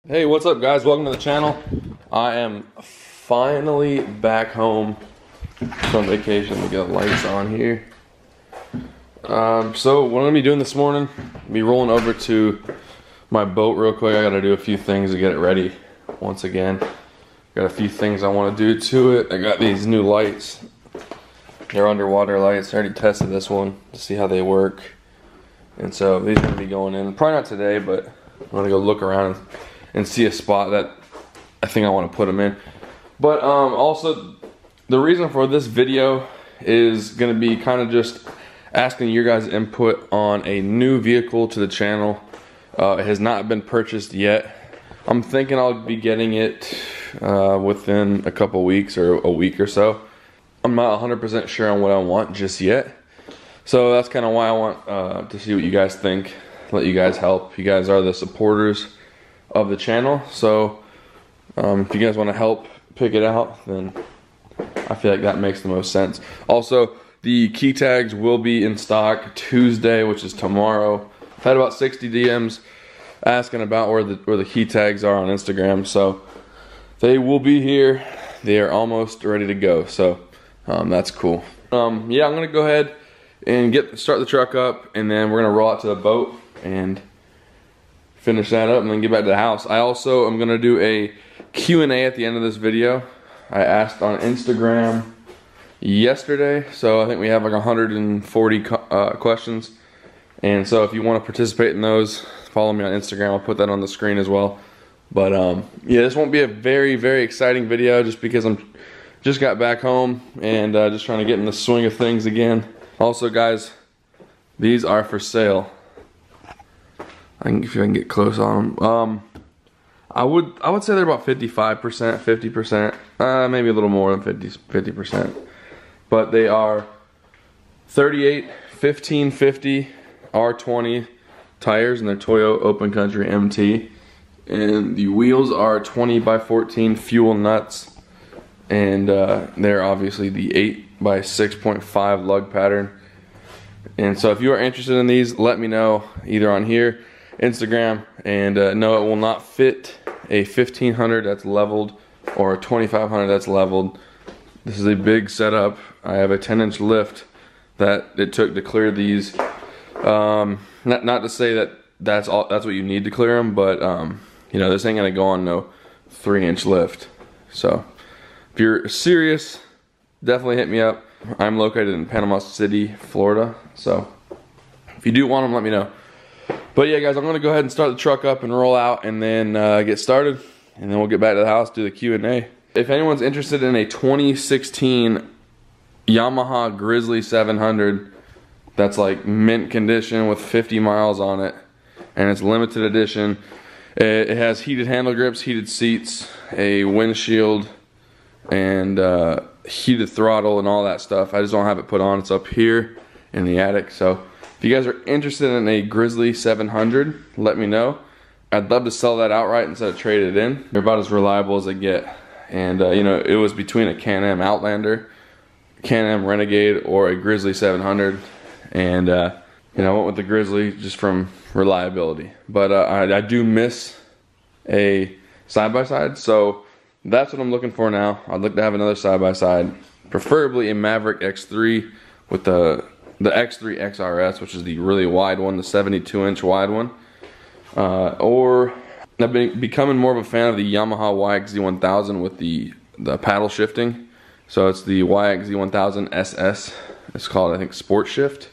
Hey, what's up guys? Welcome to the channel. I am finally back home from vacation. We got lights on here. So what I'm gonna be doing this morning, be rolling over to my boat real quick. I gotta do a few things to get it ready once again. Got a few things I want to do to it. I got these new lights. They're underwater lights. I already tested this one to see how they work. And so these are gonna be going in. Probably not today, but I'm gonna go look around and see a spot that I think I want to put them in. But also the reason for this video is going to be kind of just asking your guys' input on a new vehicle to the channel. It has not been purchased yet. I'm thinking I'll be getting it within a couple weeks or a week or so. I'm not 100% sure on what I want just yet. So that's kind of why I want to see what you guys think, let you guys help. You guys are the supporters of the channel, so if you guys want to help pick it out, then I feel like that makes the most sense. Also, the key tags will be in stock Tuesday, which is tomorrow. I've had about 60 DMs asking about where the key tags are on Instagram, so they will be here. They are almost ready to go, so that's cool. Yeah, I'm gonna go ahead and start the truck up, and then we're gonna roll out to the boat and finish that up and then get back to the house. I also am gonna do a Q&A at the end of this video. I asked on Instagram yesterday, so I think we have like 140 questions. And so if you want to participate in those, follow me on Instagram. I'll put that on the screen as well. But yeah, this won't be a very exciting video just because I'm just got back home and just trying to get in the swing of things again. Also guys, these are for sale. If I can get close on them. I would say they're about 55%, 50%, maybe a little more than 50%. But they are 38 1550 R20 tires, and they're Toyo Open Country MT. And the wheels are 20x14 fuel nuts, and they're obviously the 8x6.5 lug pattern. And so if you are interested in these, let me know either on here, Instagram, and no, it will not fit a 1500 that's leveled or a 2500 that's leveled. This is a big setup. I have a 10-inch lift that it took to clear these. Not to say that that's what you need to clear them, but you know, this ain't gonna go on no 3-inch lift. So if you're serious, definitely hit me up. I'm located in Panama City, Florida, so if you do want them, let me know. But yeah guys, I'm gonna go ahead and start the truck up and roll out and then get started, and then we'll get back to the house, do the Q&A. If anyone's interested in a 2016 Yamaha Grizzly 700 that's like mint condition with 50 miles on it, and it's limited edition, it has heated handle grips, heated seats, a windshield, and heated throttle and all that stuff. I just don't have it put on. It's up here in the attic. So if you guys are interested in a Grizzly 700, let me know. I'd love to sell that outright instead of trade it in. They're about as reliable as they get. And you know, it was between a Can-Am Outlander, Can-Am Renegade, or a Grizzly 700. And you know, I went with the Grizzly just from reliability. But I do miss a side-by-side, so that's what I'm looking for now. I'd like to have another side-by-side, preferably a Maverick X3 with the X3 XRS, which is the really wide one, the 72-inch wide one. Or I've been becoming more of a fan of the Yamaha YXZ1000 with the paddle shifting. So it's the YXZ1000 SS. It's called, I think, Sport Shift.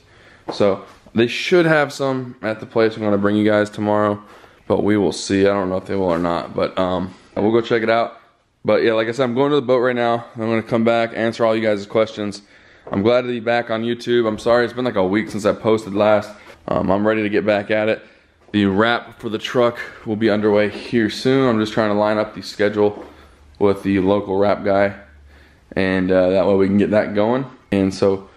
So they should have some at the place I'm going to bring you guys tomorrow, but we will see. I don't know if they will or not, but we'll go check it out. But yeah, like I said, I'm going to the boat right now. I'm going to come back, answer all you guys' questions. I'm glad to be back on YouTube. I'm sorry, it's been like a week since I posted last. I'm ready to get back at it. The wrap for the truck will be underway here soon. I'm just trying to line up the schedule with the local wrap guy, and that way we can get that going. And so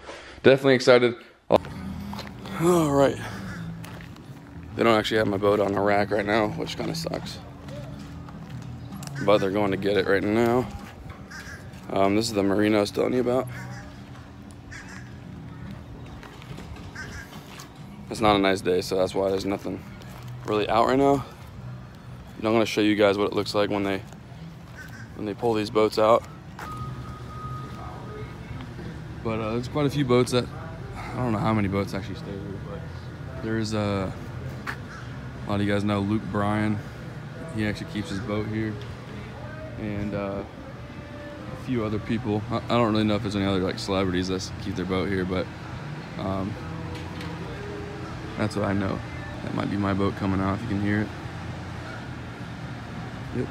definitely excited. All right. They don't actually have my boat on a rack right now, which kind of sucks. But they're going to get it right now. This is the marina I was telling you about. It's not a nice day, so that's why there's nothing really out right now. And I'm gonna show you guys what it looks like when they pull these boats out. But there's quite a few boats that, I don't know how many boats actually stay here, but there's a lot of you guys know Luke Bryan. He actually keeps his boat here, and a few other people. I don't really know if there's any other like celebrities that keep their boat here, but that's what I know. That might be my boat coming out if you can hear it. Yep.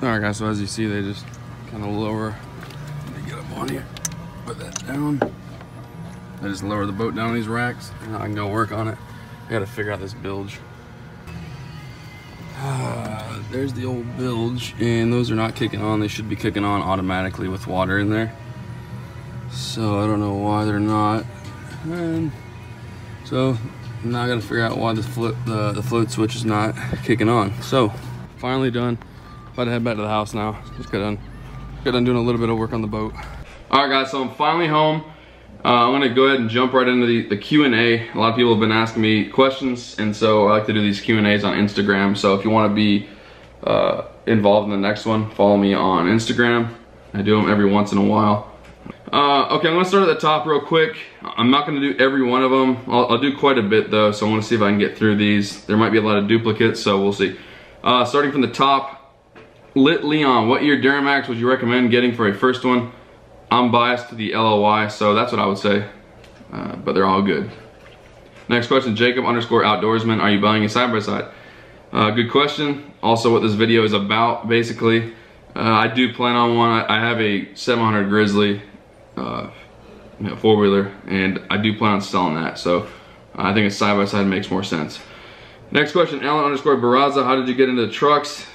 Alright guys, so as you see, they just kind of lower, let me get up on here, put that down. They just lower the boat down these racks, and I can go work on it. I gotta figure out this bilge. There's the old bilge, and those are not kicking on. They should be kicking on automatically with water in there. So I don't know why they're not. And so now I gotta figure out why the float switch is not kicking on. So finally done. About to head back to the house now. Just got done doing a little bit of work on the boat. All right guys, so I'm finally home. I'm gonna go ahead and jump right into the Q&A. A lot of people have been asking me questions, and so I like to do these Q&As on Instagram. So if you wanna be involved in the next one, follow me on Instagram. I do them every once in a while. Okay, I'm gonna start at the top real quick. I'm not gonna do every one of them. I'll do quite a bit though, so I wanna see if I can get through these. There might be a lot of duplicates, so we'll see. Starting from the top, Lit Leon, what year Duramax would you recommend getting for a first one? I'm biased to the LOY, so that's what I would say, but they're all good. Next question, Jacob _outdoorsman, are you buying a side-by-side? Good question. Also what this video is about, basically. I do plan on one. I have a 700 Grizzly four-wheeler, and I do plan on selling that, so I think a side-by-side makes more sense. Next question, Alan _Barraza, how did you get into trucks?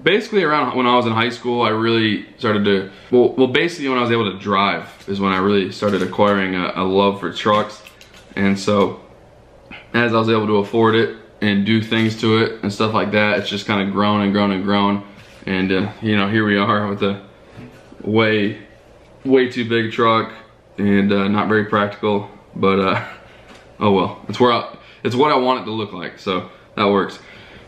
Basically around when I was in high school, I really started to, well basically when I was able to drive is when I really started acquiring a love for trucks. And so as I was able to afford it and do things to it and stuff like that, it's just kind of grown and grown and grown. And you know, here we are with a way too big truck and not very practical, but oh well, it's what I want it to look like, so that works.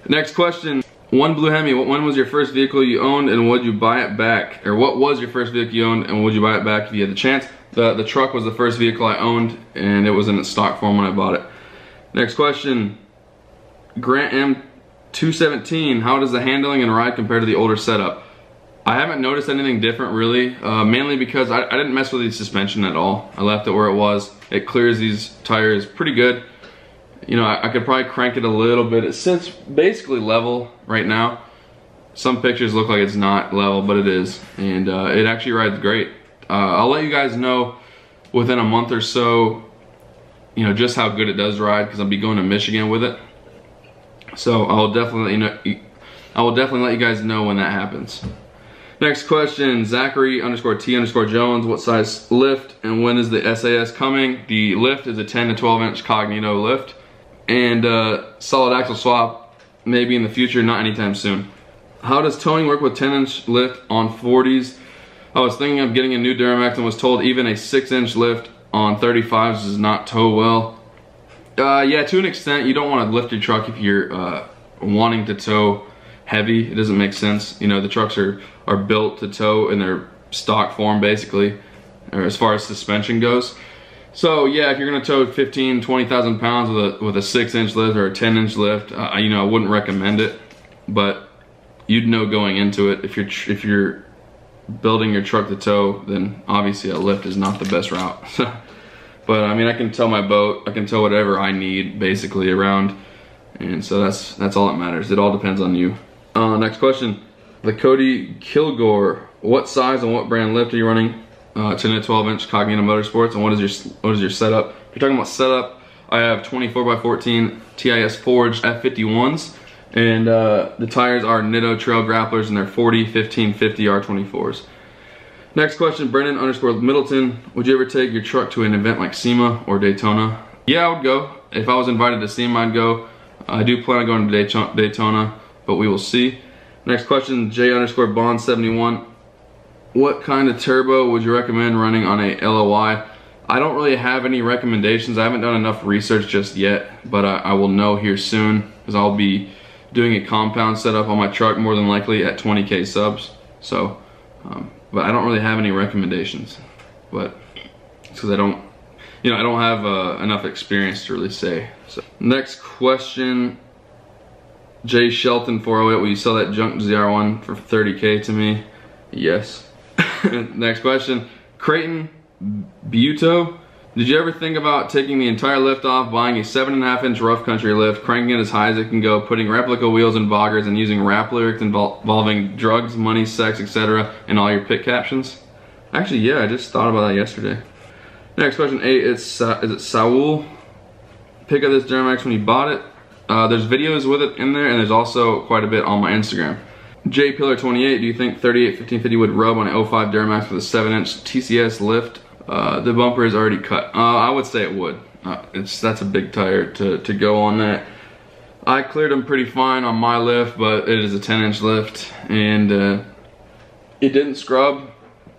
Next question. One Blue Hemi, when was your first vehicle you owned and would you buy it back? Or what was your first vehicle you owned and would you buy it back if you had the chance? The truck was the first vehicle I owned, and it was in its stock form when I bought it. Next question, Grant M217, how does the handling and ride compare to the older setup? I haven't noticed anything different really, mainly because I didn't mess with the suspension at all. I left it where it was. It clears these tires pretty good. You know, I could probably crank it a little bit. It sits basically level right now. Some pictures look like it's not level, but it is. And it actually rides great. I'll let you guys know within a month or so, you know, just how good it does ride, because I'll be going to Michigan with it. So I will definitely let you guys know when that happens. Next question, Zachary _T_Jones, what size lift and when is the SAS coming? The lift is a 10 to 12 inch Cognito lift. And solid axle swap, maybe in the future, not anytime soon. How does towing work with 10-inch lift on 40s? I was thinking of getting a new Duramax and was told even a 6-inch lift on 35s does not tow well. Yeah, to an extent. You don't want to lift your truck if you're wanting to tow heavy. It doesn't make sense. You know, the trucks are built to tow in their stock form basically, or as far as suspension goes. So yeah, if you're gonna tow 15, 20,000 pounds with a 6-inch lift or a 10-inch lift, you know, I wouldn't recommend it. But you'd know going into it, if you're building your truck to tow, then obviously a lift is not the best route. But I mean, I can tow my boat, I can tow whatever I need basically around, and so that's all that matters. It all depends on you. Next question, the Cody Kilgore. What size and what brand lift are you running? 10 to 12-inch Cognito Motorsports, and what is your setup? If you're talking about setup, I have 24x14 TIS forged F51s, and the tires are Nitto Trail Grapplers, and they're 40, 15, 50 R24s. Next question, Brennan _ Middleton. Would you ever take your truck to an event like SEMA or Daytona? Yeah, I would go. If I was invited to SEMA, I'd go. I do plan on going to Daytona, but we will see. Next question, J _ Bond 71. What kind of turbo would you recommend running on a LOI? I don't really have any recommendations. I haven't done enough research just yet, but I will know here soon, because I'll be doing a compound setup on my truck more than likely at 20K subs. So, but I don't really have any recommendations, but it's because I don't have enough experience to really say. So, next question, J Shelton 408. Will you sell that junk ZR1 for 30K to me? Yes. Next question, Creighton Buto. Did you ever think about taking the entire lift off, buying a 7.5-inch rough country lift, cranking it as high as it can go, putting replica wheels and boggers, and using rap lyrics involving drugs, money, sex, etc. in all your pit captions? Actually, yeah, I just thought about that yesterday. Next question, is it Saul? Pick up this Duramax when you bought it. There's videos with it in there, and there's also quite a bit on my Instagram. J Pillar 28, do you think 38 1550 would rub on an 05 Duramax with a 7-inch TCS lift? The bumper is already cut. I would say it would. That's a big tire to go on that. I cleared them pretty fine on my lift, but it is a 10-inch lift, and it didn't scrub,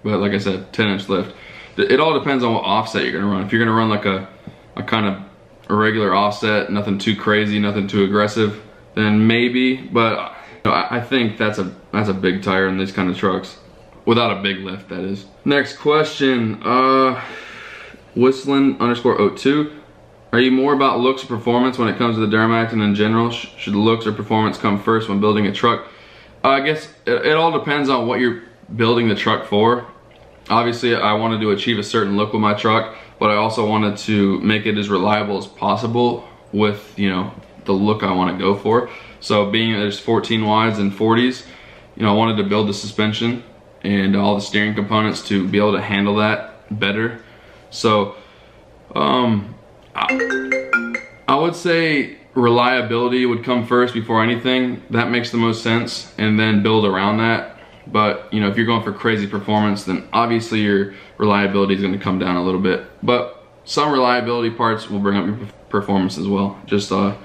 but like I said, 10-inch lift. It all depends on what offset you're gonna run. If you're gonna run like a kind of a regular offset, nothing too crazy, nothing too aggressive, then maybe, but I think that's a big tire in these kind of trucks. Without a big lift, that is. Next question, Whistling _ 02. Are you more about looks or performance when it comes to the Duramax, and in general, should looks or performance come first when building a truck? I guess it all depends on what you're building the truck for. Obviously, I wanted to achieve a certain look with my truck, but I also wanted to make it as reliable as possible with, you know, the look I want to go for. So being there's 14 wides and 40s, you know, I wanted to build the suspension and all the steering components to be able to handle that better. So I would say reliability would come first before anything. That makes the most sense, and then build around that. But you know, if you're going for crazy performance, then obviously your reliability is going to come down a little bit. But some reliability parts will bring up your performance as well. Just all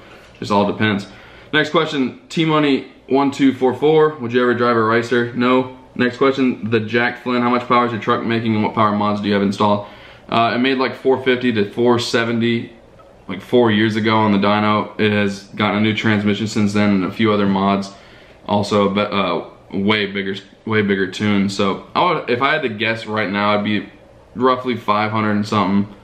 depends. Next question, T-Money 1244. Would you ever drive a Ricer? No. Next question, the Jack Flynn. How much power is your truck making, and what power mods do you have installed? It made like 450 to 470 like 4 years ago on the dyno. It has gotten a new transmission since then and a few other mods. Also, way bigger tune. So if I had to guess right now, I'd be roughly 500 and something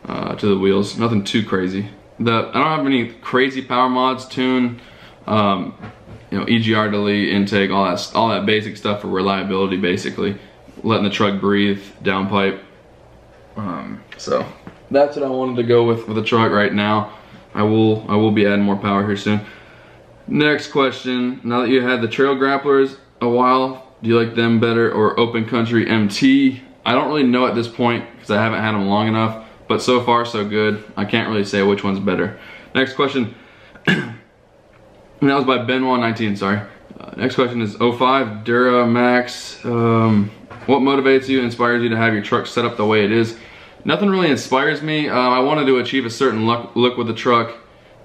to the wheels. Nothing too crazy. I don't have any crazy power mods. Tune, you know, EGR delete, intake, all that basic stuff for reliability, basically letting the truck breathe, downpipe. So that's what I wanted to go with the truck right now. I will be adding more power here soon. Next question, now that you had the trail grapplers a while, do you like them better or open country MT? I don't really know at this point because I haven't had them long enough, but so far so good. I can't really say which one's better. Next question, and that was by Benoit19, sorry. Next question is 05 Duramax. What motivates you, inspires you to have your truck set up the way it is? Nothing really inspires me. I wanted to achieve a certain look with the truck,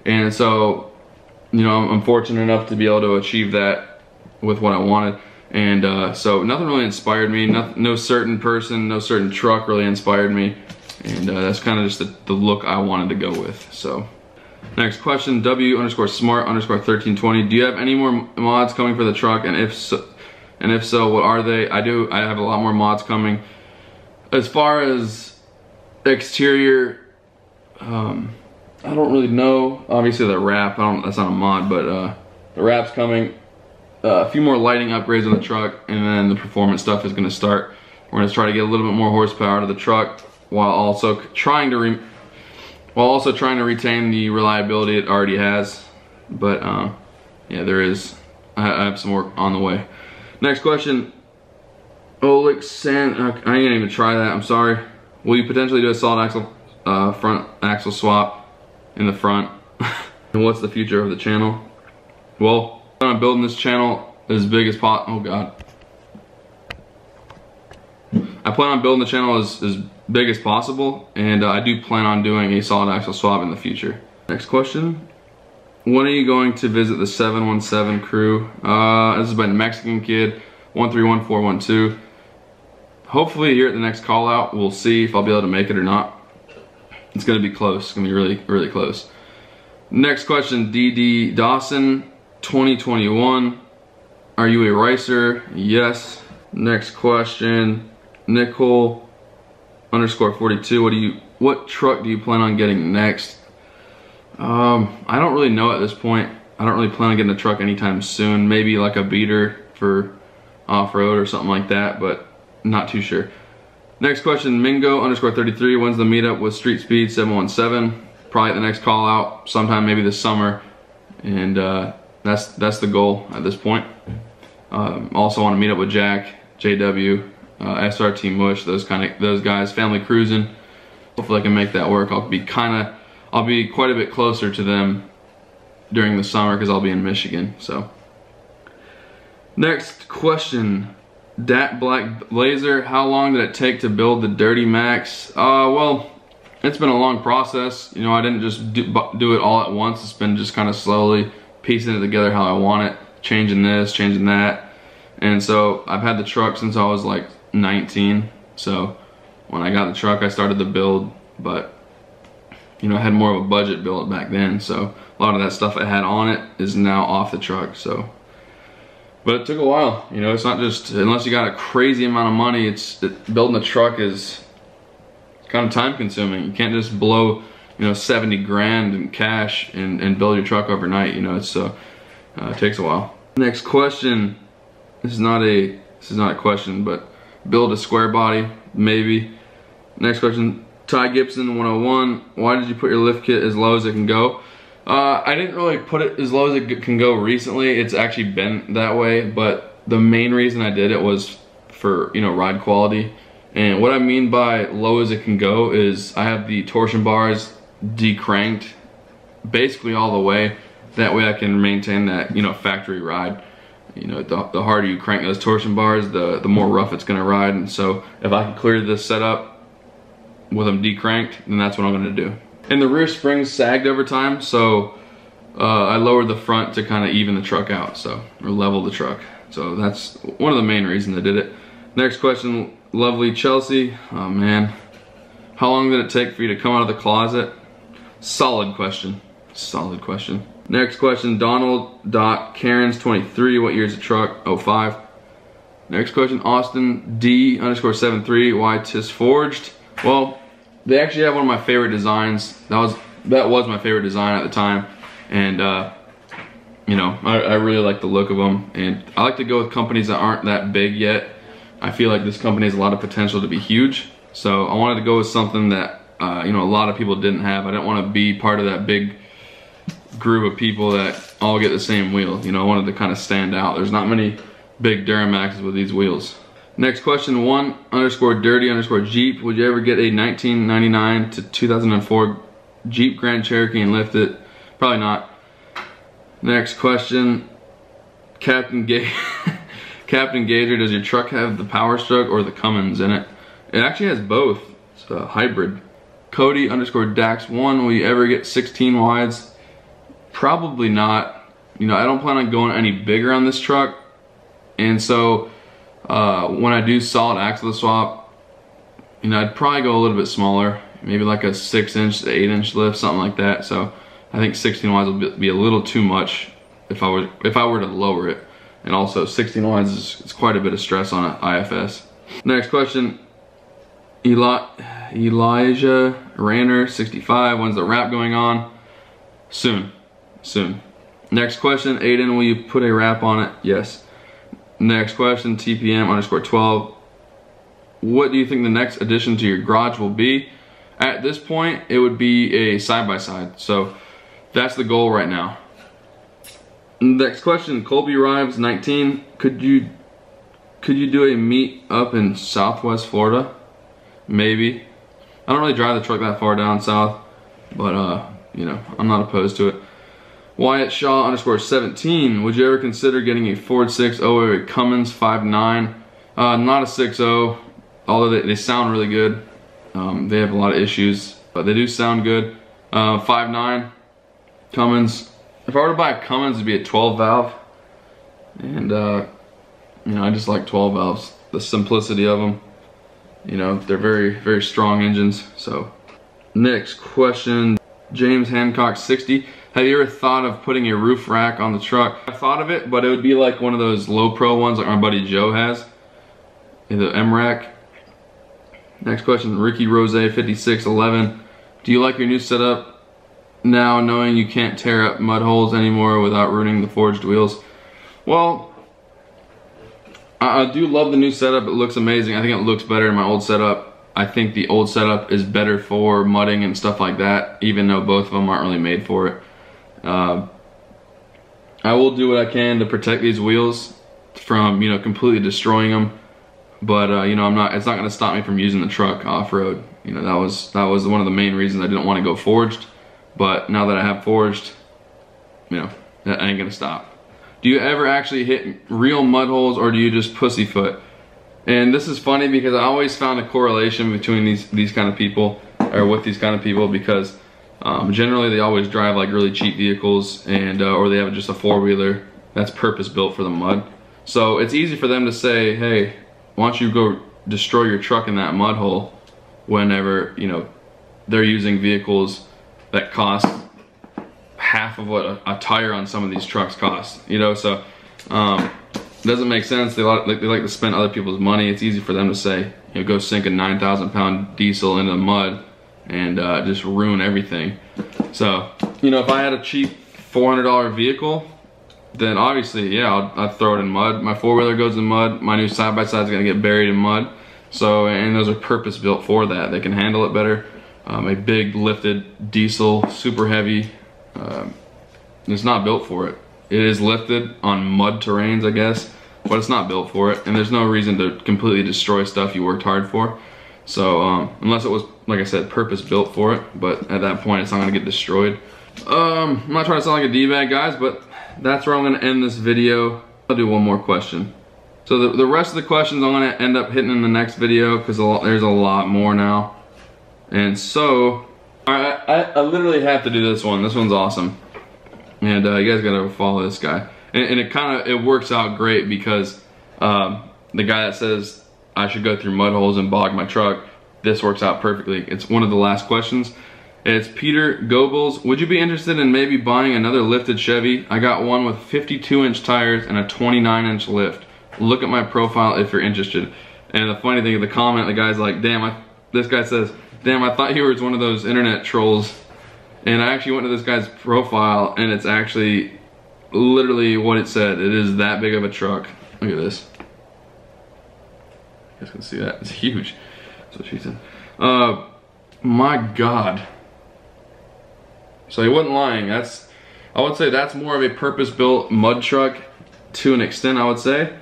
and so, you know, I'm fortunate enough to be able to achieve that with what I wanted. And so nothing really inspired me. No certain person, no certain truck really inspired me. And that's kind of just the look I wanted to go with. So next question, W_smart_1320. Do you have any more mods coming for the truck? And if so, what are they? I do. I have a lot more mods coming. As far as exterior, I don't really know. Obviously the wrap, that's not a mod, but the wrap's coming. A few more lighting upgrades on the truck, and then the performance stuff is going to start. We're going to try to get a little bit more horsepower out of the truck, while also trying to retain the reliability it already has. But yeah, there is. I have some work on the way. Next question, Olexan. I ain't even try that. I'm sorry. Will you potentially do a solid axle front axle swap in the front? And what's the future of the channel? Well, I'm building this channel as big as possible. Oh God. I plan on building the channel as big as possible, and I do plan on doing a solid axle swap in the future. Next question. When are you going to visit the 717 crew? This is by Mexican Kid 131412. Hopefully here at the next call out, we'll see if I'll be able to make it or not. It's gonna be close. It's gonna be really, really close. Next question, DD Dawson 2021. Are you a racer? Yes. Next question, Nicole_42. What truck do you plan on getting next? I don't really know at this point. I don't really plan on getting a truck anytime soon. Maybe like a beater for off-road or something like that, but not too sure. Next question, Mingo_33. When's the meetup with Street Speed 717? Probably the next call out, sometime maybe this summer, and that's the goal at this point. Also want to meet up with Jack, JW, SRT Mush, those guys, family cruising. Hopefully I can make that work. I'll be quite a bit closer to them during the summer because I'll be in Michigan. So next question, Dat Black Blazer. How long did it take to build the Dirty Max? Well, it's been a long process. You know, I didn't just do it all at once. It's been just kind of slowly piecing it together how I want it, changing this, changing that. And so I've had the truck since I was like 19. So when I got the truck, I started the build, but you know, I had more of a budget build back then. So a lot of that stuff I had on it is now off the truck. So, but it took a while. You know, it's not just, unless you got a crazy amount of money, building a truck is kind of time consuming. You can't just blow, you know, 70 grand in cash and build your truck overnight. You know, it takes a while. Next question. This is not a question, but build a square body, maybe. Next question, Ty Gibson 101. Why did you put your lift kit as low as it can go? I didn't really put it as low as it can go recently. It's actually been that way, but the main reason I did it was for, you know, ride quality. And what I mean by low as it can go is I have the torsion bars decranked basically all the way. That way I can maintain that, you know, factory ride. You know, the harder you crank those torsion bars, the more rough it's gonna ride. And so if I can clear this setup with them decranked, then that's what I'm gonna do. And the rear springs sagged over time, so I lowered the front to kind of even the truck out, so, or level the truck. So that's one of the main reasons I did it. Next question, lovely Chelsea. Oh man, how long did it take for you to come out of the closet? Solid question, solid question. Next question, Donald.Karens23. What year is the truck? 05. Next question, Austin D_73. Why tis forged? Well, they actually have one of my favorite designs. That was my favorite design at the time, and you know, I really like the look of them, and I like to go with companies that aren't that big yet. I feel like this company has a lot of potential to be huge, so I wanted to go with something that you know, a lot of people didn't have. I didn't want to be part of that big group of people that all get the same wheel. You know, I wanted to kind of stand out. There's not many big Duramaxes with these wheels. Next question, one_dirty_Jeep. Would you ever get a 1999 to 2004 Jeep Grand Cherokee and lift it? Probably not. Next question, Captain Gager, does your truck have the Power Stroke or the Cummins in it? It actually has both. It's a hybrid. Cody_Dax1, will you ever get 16 wides? Probably not. You know, I don't plan on going any bigger on this truck. And so when I do solid axle swap, you know, I'd probably go a little bit smaller, maybe like a 6-inch to 8-inch lift, something like that. So I think 16 wides would be a little too much if I were to lower it. And also 16 wides is quite a bit of stress on an IFS. Next question, Elijah Rayner 65, when's the wrap going on? Soon. Next question, Aiden, will you put a wrap on it? Yes. Next question, TPM_12, what do you think the next addition to your garage will be? At this point, it would be a side-by-side. So that's the goal right now. Next question, Colby Rives 19, could you do a meet up in Southwest Florida? Maybe. I don't really drive the truck that far down south, but you know, I'm not opposed to it. Wyatt Shaw _17, would you ever consider getting a Ford 6.0 or a Cummins 5.9? Not a 6.0, although they sound really good. They have a lot of issues, but they do sound good. 5.9 Cummins. If I were to buy a Cummins, it'd be a 12 valve, and you know, I just like 12 valves. The simplicity of them. You know, they're very strong engines. So, next question, James Hancock 60. Have you ever thought of putting a roof rack on the truck? I thought of it, but it would be like one of those low pro ones like my buddy Joe has, the M rack. Next question, Ricky Rose 5611. Do you like your new setup now, knowing you can't tear up mud holes anymore without ruining the forged wheels? Well, I do love the new setup. It looks amazing. I think it looks better than my old setup. I think the old setup is better for mudding and stuff like that, even though both of them aren't really made for it. I will do what I can to protect these wheels from, you know, completely destroying them. But you know, it's not going to stop me from using the truck off-road. You know, that was one of the main reasons I didn't want to go forged. But now that I have forged, you know, that ain't gonna stop. Do you ever actually hit real mud holes, or do you just pussyfoot? And this is funny because I always found a correlation between these kind of people, or with these kind of people, because generally they always drive like really cheap vehicles, and or they have just a four-wheeler that's purpose built for the mud. So it's easy for them to say, hey, why don't you go destroy your truck in that mud hole, whenever, you know, they're using vehicles that cost half of what a tire on some of these trucks costs, you know. So it doesn't make sense. They like to spend other people's money. It's easy for them to say, you know, go sink a 9,000-pound diesel into the mud and just ruin everything. So, you know, if I had a cheap $400 vehicle, then obviously, yeah, I'd throw it in mud. My four-wheeler goes in mud. My new side-by-side is gonna get buried in mud. So, and those are purpose built for that. They can handle it better. A big lifted diesel, super heavy, it's not built for it. It is lifted on mud terrains, I guess, but it's not built for it, and there's no reason to completely destroy stuff you worked hard for. So unless it was, like I said, purpose built for it, but at that point it's not gonna get destroyed. I'm not trying to sound like a D-bag, guys, but that's where I'm gonna end this video. I'll do one more question. So the rest of the questions I'm gonna end up hitting in the next video, because there's a lot more now. And so, I literally have to do this one. This one's awesome. And you guys gotta follow this guy. And it works out great, because the guy that says I should go through mud holes and bog my truck, this works out perfectly. It's one of the last questions. It's Peter Goebbels. Would you be interested in maybe buying another lifted Chevy? I got one with 52-inch tires and a 29-inch lift. Look at my profile if you're interested. And the funny thing of the comment, the guy's like, this guy says, damn, I thought you were one of those internet trolls. And I actually went to this guy's profile, and it's actually literally what it said. It is that big of a truck. Look at this. You guys can see that. It's huge. That's what she said. My God. So he wasn't lying. I would say that's more of a purpose-built mud truck to an extent, I would say.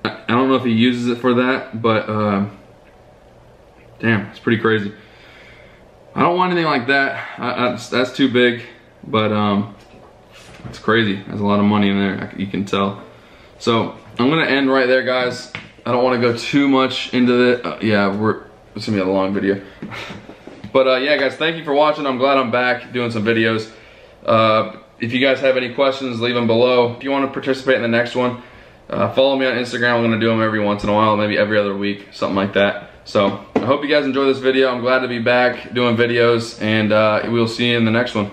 I don't know if he uses it for that, but damn, it's pretty crazy. I don't want anything like that. That's too big, but it's crazy. There's a lot of money in there, you can tell. So I'm gonna end right there, guys. I don't want to go too much into it. Yeah, it's gonna be a long video. But yeah, guys, thank you for watching. I'm glad I'm back doing some videos. If you guys have any questions, leave them below. If you want to participate in the next one, Follow me on Instagram. I'm gonna do them every once in a while, maybe every other week, something like that. So I hope you guys enjoy this video. I'm glad to be back doing videos, and we'll see you in the next one.